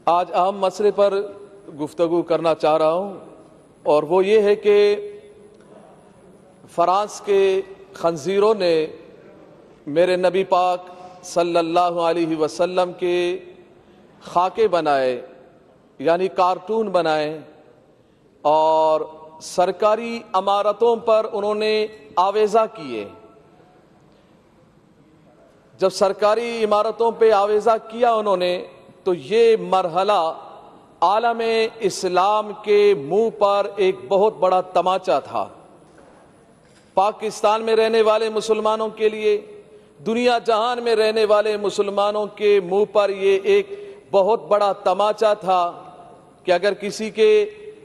آج اہم مسئلے پر گفتگو کرنا چاہ رہا ہوں، اور وہ یہ ہے کہ فرانس کے خنزیروں نے میرے نبی پاک صلی اللہ علیہ وسلم کے خاکے بنائے، یعنی کارٹون بنائے، اور سرکاری عمارتوں پر انہوں نے آویزہ کیے۔ جب سرکاری عمارتوں پہ آویزہ کیا انہوں نے، تو یہ مرحلہ عالم اسلام کے منہ پر ایک بہت بڑا تماچا تھا۔ پاکستان میں رہنے والے مسلمانوں کے لیے، دنیا جہان میں رہنے والے مسلمانوں کے منہ پر یہ ایک بہت بڑا تماچا تھا کہ اگر کسی کے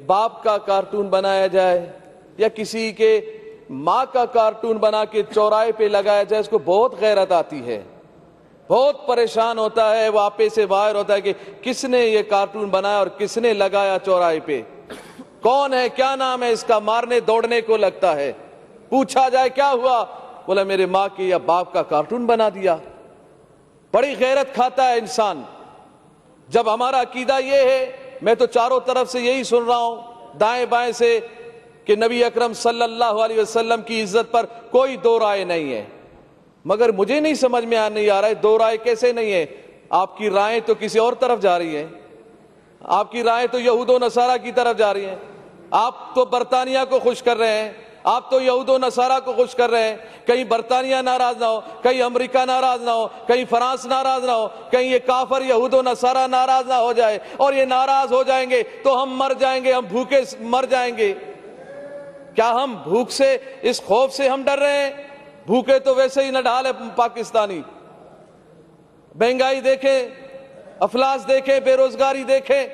باپ کا کارٹون بنایا جائے یا کسی کے ماں کا کارٹون بنا کے چوراہے پہ لگایا جائے، اس کو بہت غیرت آتی ہے، بہت پریشان ہوتا ہے، وہ آپے سے باہر ہوتا ہے کہ کس نے یہ کارٹون بنایا اور کس نے لگایا چوراہے پہ، کون ہے، کیا نام ہے اس کا، مارنے دوڑنے کو لگتا ہے۔ پوچھا جائے کیا ہوا، بولا میرے ماں کے یا باپ کا کارٹون بنا دیا۔ بڑی غیرت کھاتا ہے انسان۔ جب ہمارا عقیدہ یہ ہے، میں تو چاروں طرف سے یہی سن رہا ہوں، دائیں بائیں سے، کہ نبی اکرم صلی اللہ علیہ وسلم کی عزت پر کوئی دو رائے نہیں ہے، مگر مجھے نہیں سمجھ میں نہیں آ رہا ہے دو رائے کیسے نہیں ہے۔ آپ کی رائیں تو کسی اور طرف جا رہی ہیں، آپ کی رائیں تو یہود و نصارہ کی طرف جا رہی ہیں۔ آپ تو برطانیہ کو خوش کر رہے ہیں، آپ تو یہود و نصارہ کو خوش کر رہے ہیں۔ کہیں برطانیہ ناراض نہ ہو، کہیں امریکہ ناراض نہ ہو، کہیں فرانس ناراض نہ ہو، کہیں یہ کافر یہود و نصارہ ناراض نہ ہو جائے، اور یہ ناراض ہو جائیں گے تو ہم مر جائیں گے، ہم بھوکے مر جائیں گے۔ کیا ہم بھوک سے، اس خوف سے ہم ڈر رہے ہیں؟ بھوکے تو ویسے ہی نہ ڈھال ہے پاکستانی۔ مہنگائی دیکھیں، افلاس دیکھیں، بے روزگاری دیکھیں،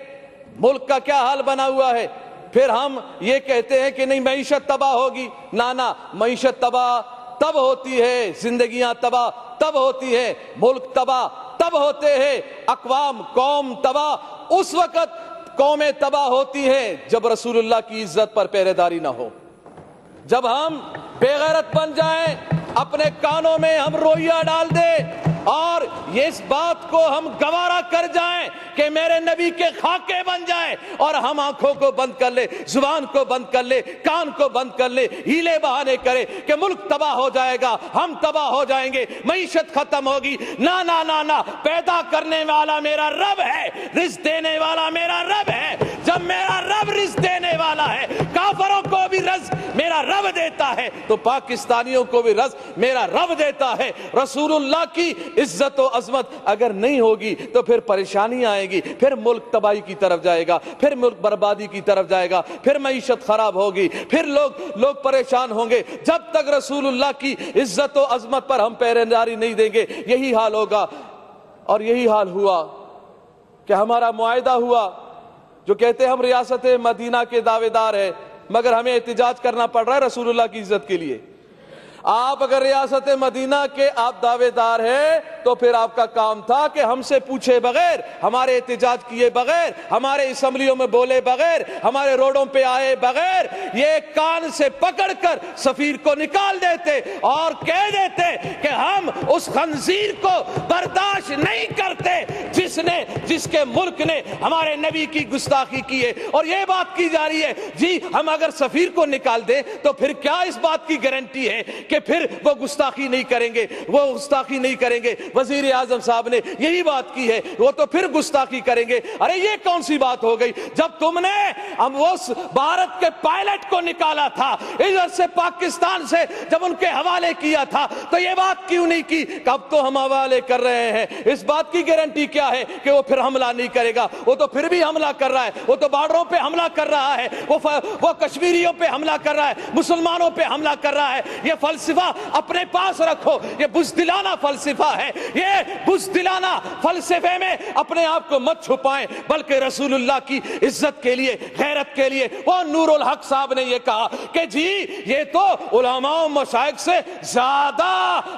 ملک کا کیا حال بنا ہوا ہے۔ پھر ہم یہ کہتے ہیں کہ نہیں معیشت تباہ ہوگی۔ نہ، معیشت تباہ تب ہوتی ہے، زندگیاں تباہ تب ہوتی ہے، ملک تباہ تب ہوتے ہیں، اقوام قوم تباہ اس وقت قومیں تباہ ہوتی ہیں جب رسول اللہ کی عزت پر پہرے داری نہ ہو، جب ہم بے غیرت بن جائیں، اپنے کانوں میں ہم روئیہ ڈال دیں اور اس بات کو ہم گوارا کر جائیں کہ میرے نبی کے خاکے بن جائیں، اور ہم آنکھوں کو بند کر لے، زبان کو بند کر لے، کان کو بند کر لے، ہیلے بہانے کرے کہ ملک تباہ ہو جائے گا، ہم تباہ ہو جائیں گے، معیشت ختم ہوگی۔ نہ، پیدا کرنے والا میرا رب ہے، رزق دینے والا میرا رب ہے۔ جب میرا رب رزق دینے والا ہے، کافروں کو بھی رزق میرا رب دیتا ہے، تو پاکستانیوں کو بھی رزق میرا رب دیتا ہے۔ رسول اللہ کی عزت و عظمت اگر نہیں ہوگی تو پھر پریشانی آئے گی، پھر ملک تباہی کی طرف جائے گا، پھر ملک بربادی کی طرف جائے گا، پھر معیشت خراب ہوگی، پھر لوگ پریشان ہوں گے۔ جب تک رسول اللہ کی عزت و عظمت پر ہم پہرے داری نہیں دیں گے، یہی حال ہوگا۔ اور یہی حال ہوا کہ ہمارا معاہدہ ہوا، جو کہتے ہیں ہم ریاست مدینہ کے دعوے دار ہیں، مگر ہمیں احتجاج کرنا پڑ رہا ہے رسول اللہ کی عزت کے لیے۔ آپ اگر ریاست مدینہ کے آپ دعوے دار ہیں تو پھر آپ کا کام تھا کہ ہم سے پوچھے بغیر، ہمارے احتجاج کیے بغیر، ہمارے اسمبلیوں میں بولے بغیر، ہمارے روڈوں پہ آئے بغیر، یہ کان سے پکڑ کر سفیر کو نکال دیتے اور کہہ دیتے کہ ہم اس خنزیر کو برداشت نہیں کرتے جس کے ملک نے ہمارے نبی کی گستاخی کی ہے۔ اور یہ بات کی جا رہی ہے جی ہم اگر سفیر کو نکال دیں تو پھر کیا اس بات کی گارنٹی ہے کہ پھر وہ گستاخی نہیں کریں گے، وہ گستاخی نہیں کریں گے۔ وزیر اعظم صاحب نے یہی بات کی ہے، وہ تو پھر گستاخی کریں گے۔ ارے یہ کون سی بات ہو گئی؟ جب تم نے ہم اس بھارت کے پائلٹ کو نکالا تھا ادھر سے پاکستان سے، جب ان کے حوالے کیا تھا تو یہ بات کیوں نہیں کی کہ اب تو ہم حوالے کر رہے ہیں؟ اس بات کی گارنٹی کیا ہے کہ وہ پھر حملہ نہیں کرے گا؟ وہ تو پھر بھی حملہ کر رہا ہے، وہ تو بارڈروں پہ حملہ کر رہا ہے، وہ کشمیریوں پہ حملہ کر رہا ہے، مسلمانوں پہ حملہ کر رہا ہے۔ یہ فلسفہ اپنے پاس رکھو، یہ بزدلانہ فلسفہ ہے، یہ بزدلانہ فلسفے میں اپنے آپ کو مت چھپائیں، بلکہ رسول اللہ کی عزت کے لیے، غیرت کے لیے۔ وہ نور الحق صاحب نے یہ کہا کہ جی یہ تو علماء و مشائخ سے زیادہ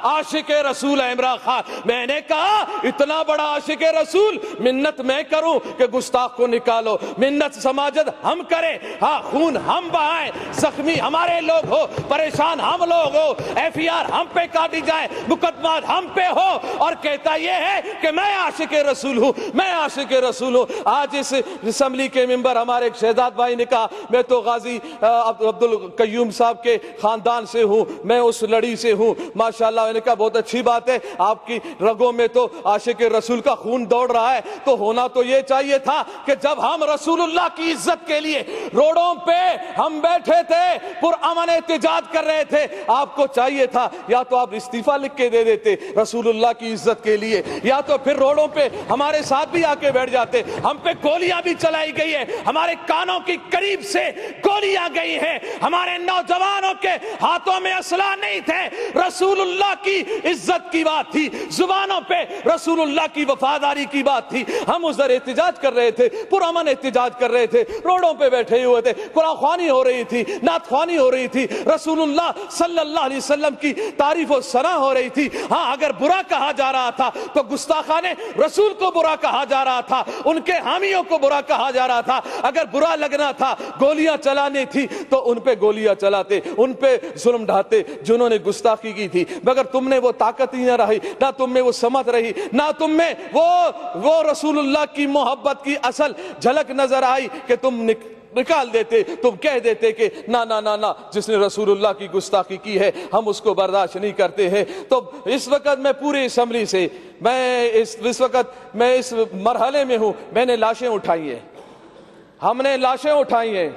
عاشق رسول ہے عمران خان۔ میں نے کہا اتنا بڑا عاشق رسول، منت میں کروں کہ گستاخ کو نکالو، منت سماجت ہم کریں، ہاں خون ہم بہائیں، زخمی ہمارے لوگ ہو، پریشان ہم لوگ ہو، FIR ہم پہ کاٹی جائے, مقدمات ہم پہ ہو, اور کہتا یہ ہے کہ میں عاشق رسول ہوں, میں عاشق رسول ہوں. آج اس اسمبلی کے ممبر ہمارے ایک شہزاد بھائی نے کہا میں تو غازی عبدالقیوم صاحب کے خاندان سے ہوں, میں اس لڑی سے ہوں. ماشاءاللہ. میں نے کہا بہت اچھی بات ہے, آپ کی رگوں میں تو عاشق رسول کا خون دوڑ رہا ہے, تو ہونا تو یہ چاہیے تھا کہ جب ہم رسول اللہ کی عزت کے لیے روڈوں پہ ہم بیٹھے تھے, پرامن احتجاج کر رہے تھے, آپ کو چاہیے تھا یا تو آپ استعفیٰ لکھ کے دے دیتے رسول اللہ کی عزت کے لیے, یا تو پھر روڈوں پہ ہمارے ساتھ بھی آ کے بیٹھ جاتے. ہم پہ گولیاں بھی چلائی گئی ہے, ہمارے کانوں کی قریب سے گولیاں گئی ہیں, ہمارے نوجوانوں کے ہاتھوں میں اسلحہ نہیں تھے, رسول اللہ کی عزت کی بات تھی, زبانوں پہ رسول اللہ کی وفاداری کی بات تھی. ہم ادھر احتجاج کر رہے تھے, پرامن احتجاج کر رہے تھے, روڈوں پہ بیٹھے ہوئے تھے, قرآن خوانی ہو رہی تھی, نعت خوانی ہو رہی تھی, رسول اللہ صلی اللہ علیہ وسلم کی تعریف و ثنا ہو رہی تھی. ہاں اگر برا کہا جا رہا تھا تو گستاخانے رسول کو برا کہا جا رہا تھا, ان کے حامیوں کو برا کہا جا رہا تھا. اگر برا لگنا تھا, گولیاں چلانی تھی, تو ان پہ گولیاں چلاتے, ان پہ ظلم ڈھاتے جنہوں نے گستاخی کی تھی. مگر تم نے وہ طاقت ہی نہ رہی, نہ تم میں وہ سمت رہی, نہ تم میں وہ رسول اللہ کی محبت کی اصل جھلک نظر آئی کہ تم نکال دیتے, تم کہہ دیتے کہ نا نا نا نا, جس نے رسول اللہ کی گستاخی کی ہے ہم اس کو برداشت نہیں کرتے ہیں. تو اس وقت میں پوری اسمبلی سے اس وقت میں اس مرحلے میں ہوں, میں نے لاشیں اٹھائی ہیں, ہم نے لاشیں اٹھائی ہیں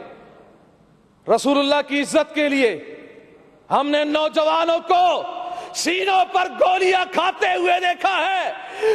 رسول اللہ کی عزت کے لیے. ہم نے نوجوانوں کو سینوں پر گولیاں کھاتے ہوئے دیکھا ہے,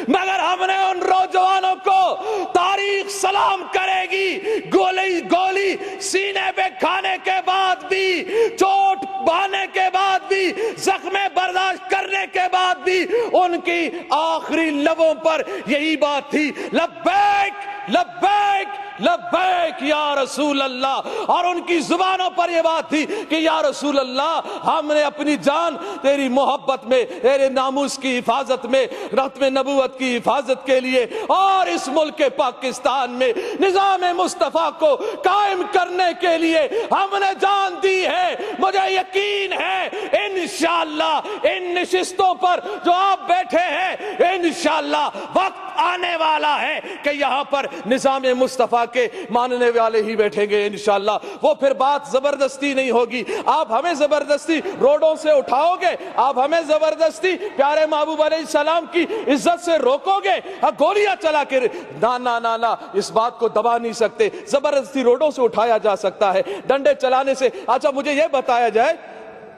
مگر ہم نے ان نوجوانوں کو تاریخ سلام کرے گی, گولی سینے پہ کھانے کے بعد بھی, چوٹ بہانے کے بعد بھی, زخم برداشت کرنے کے بعد بھی ان کی آخری لبوں پر یہی بات تھی, لبیک لبیک لبیک یا رسول اللہ. اور ان کی زبانوں پر یہ بات تھی کہ یا رسول اللہ, ہم نے اپنی جان تیری محبت میں, تیرے ناموس کی حفاظت میں, ختم نبوت کی حفاظت کے لیے اور اس ملک پاکستان میں نظام مصطفیٰ کو قائم کرنے کے لیے ہم نے جان دی ہے. مجھے یقین ہے انشاءاللہ ان نشستوں پر جو آپ بیٹھے ہیں, انشاءاللہ وقت آنے والا ہے کہ یہاں پر نظام مصطفیٰ کے ماننے والے ہی بیٹھیں گے انشاءاللہ. وہ پھر بات زبردستی نہیں ہوگی, آپ ہمیں زبردستی روڈوں سے اٹھاؤ گے, آپ ہمیں زبردستی پیارے محبوب علیہ السلام کی عزت سے روکو گے, گولیاں چلا کے نا نا نا نا, اس بات کو دبا نہیں سکتے. زبردستی روڈوں سے اٹھایا جا سکتا ہے, ڈنڈے چلانے سے. اچھا مجھے یہ بتایا جائے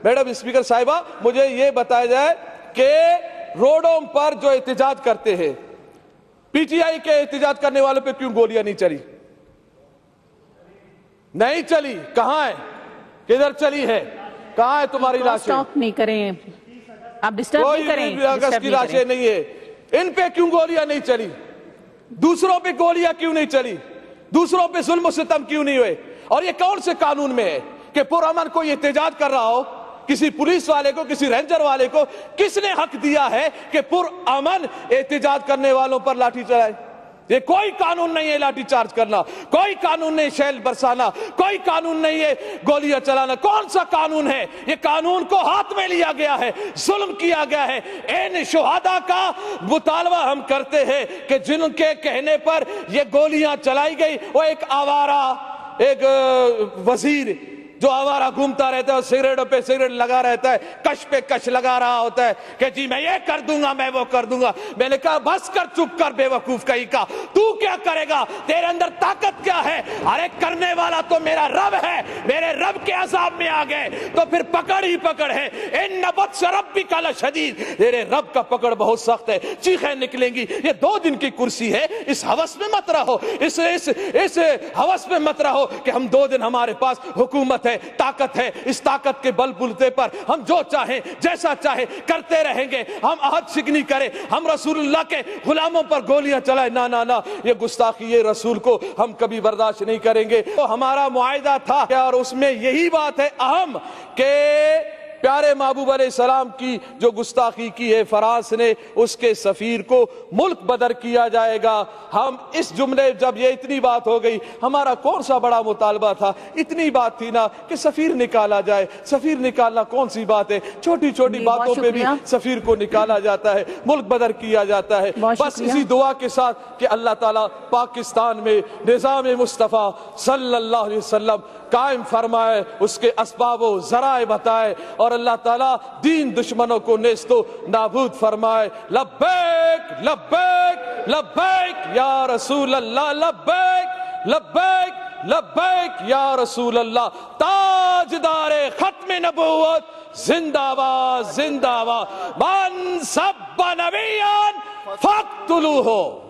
میڈم اسپیکر صاحبہ, مجھے یہ بتایا جائے کہ روڈوں پر جو احتجاج کرتے ہیں, PTI کے احتجاج کرنے والوں پہ کیوں گولیاں نہیں چلی؟ نہیں چلی, کہاں ہے, کدھر چلی ہے, کہاں ہے تمہاری لاشیں؟ سٹاپ نہیں کریں, آپ ڈسٹرب نہیں کریں. کوئی اگست کی لاشیں نہیں ہے, ان پہ کیوں گولیاں نہیں چلی؟ دوسروں پہ گولیاں کیوں نہیں چلی؟ دوسروں پہ ظلم و ستم کیوں نہیں ہوئے؟ اور یہ کون سے قانون میں ہے کہ پرامن کوئی احتجاج کر رہا ہو, کسی پولیس والے کو, کسی رینجر والے کو کس نے حق دیا ہے کہ پرامن احتجاج کرنے والوں پر لاٹھی چلائے؟ یہ کوئی قانون نہیں ہے لاٹھی چارج کرنا, کوئی قانون نہیں شیل برسانا, کوئی قانون نہیں ہے گولیاں چلانا. کون سا قانون ہے؟ یہ قانون کو ہاتھ میں لیا گیا ہے, ظلم کیا گیا ہے. ان شہداء کا مطالبہ ہم کرتے ہیں کہ جن کے کہنے پر یہ گولیاں چلائی گئی, وہ ایک آوارہ, ایک وزیر جو آوارہ گھومتا رہتا ہے, سگریٹوں پہ سگریٹ لگا رہتا ہے, کش پہ کش لگا رہا ہوتا ہے کہ جی میں یہ کر دوں گا, میں وہ کر دوں گا. میں نے کہا بس کر, چپ کر بے وقوف کہیں کا, تو کیا کرے گا, تیرے اندر طاقت کیا ہے؟ ارے کرنے والا تو میرا رب ہے, میرے رب کے عذاب میں آ گئے تو پھر پکڑ ہی پکڑ ہے. ان بطش ربک لشدید, تیرے رب کا پکڑ بہت سخت ہے, چیخیں نکلیں گی. یہ 2 دن کی کرسی ہے, اس ہوس میں مت رہو, اس ہوس میں مت رہو کہ ہم 2 دن ہمارے پاس حکومت ہے, طاقت ہے, اس طاقت کے بل بلتے پر ہم جو چاہیں جیسا چاہیں کرتے رہیں گے. ہم عہد شکنی کریں, ہم رسول اللہ کے غلاموں پر گولیاں چلائیں, نا نا نا, یہ گستاخی یہ رسول کو ہم کبھی برداشت نہیں کریں گے. تو ہمارا معاہدہ تھا اور اس میں یہی بات ہے اہم کہ پیارے محبوب علیہ السلام کی جو گستاخی کی ہے فرانس نے، اس کے سفیر کو ملک بدر کیا جائے گا۔ ہم اس جملے جب یہ اتنی بات ہو گئی، ہمارا کون سا بڑا مطالبہ تھا، اتنی بات تھی نا کہ سفیر نکالا جائے۔ سفیر نکالنا کون سی بات ہے، چھوٹی چھوٹی باتوں پہ بھی سفیر کو نکالا جاتا ہے، ملک بدر کیا جاتا ہے۔ بس اسی دعا کے ساتھ کہ اللہ تعالیٰ پاکستان میں نظام مصطفیٰ صلی اللہ علیہ وسلم قائم فرمائے، اس کے اسباب و ذرائع بتائے، اور اللہ تعالیٰ دین دشمنوں کو نیست و نابود فرمائے۔ لبیک لبیک لبیک یا رسول اللہ، لبیک لبیک لبیک یا رسول اللہ۔ تاجدار ختم نبوت زندہ باد زندہ باد، من سب نبیان فاقتلوہ۔